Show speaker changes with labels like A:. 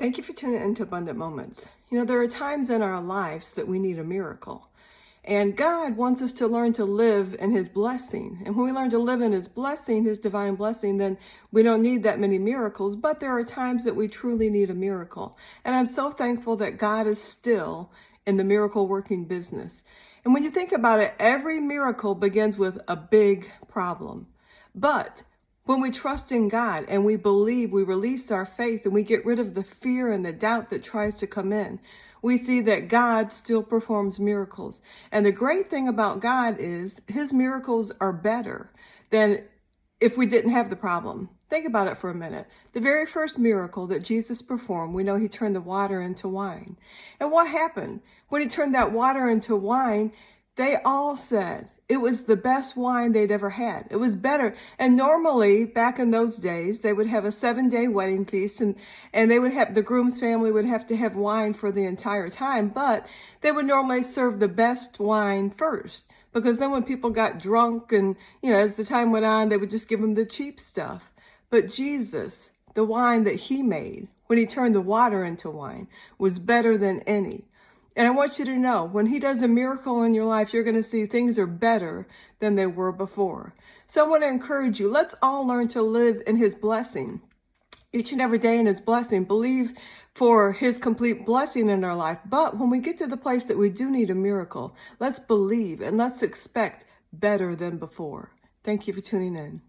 A: Thank you for tuning into Abundant Moments. You know, there are times in our lives that we need a miracle. And God wants us to learn to live in His blessing. And when we learn to live in His blessing, His divine blessing, then we don't need that many miracles. But there are times that we truly need a miracle. And I'm so thankful that God is still in the miracle working business. And when you think about it, every miracle begins with a big problem. But when we trust in God and we believe, we release our faith and we get rid of the fear and the doubt that tries to come in, we see that God still performs miracles. And the great thing about God is His miracles are better than if we didn't have the problem. Think about it for a minute. The very first miracle that Jesus performed, we know He turned the water into wine. And what happened? When He turned that water into wine, they all said it was the best wine they'd ever had. It was better. And normally, back in those days, they would have a 7-day wedding feast and they would have, the groom's family would have to have wine for the entire time, but they would normally serve the best wine first. Because then when people got drunk and, as the time went on, they would just give them the cheap stuff. But Jesus, the wine that He made, when He turned the water into wine, was better than any. And I want you to know, when He does a miracle in your life, you're going to see things are better than they were before. So I want to encourage you, let's all learn to live in His blessing. Each and every day in His blessing, believe for His complete blessing in our life. But when we get to the place that we do need a miracle, let's believe and let's expect better than before. Thank you for tuning in.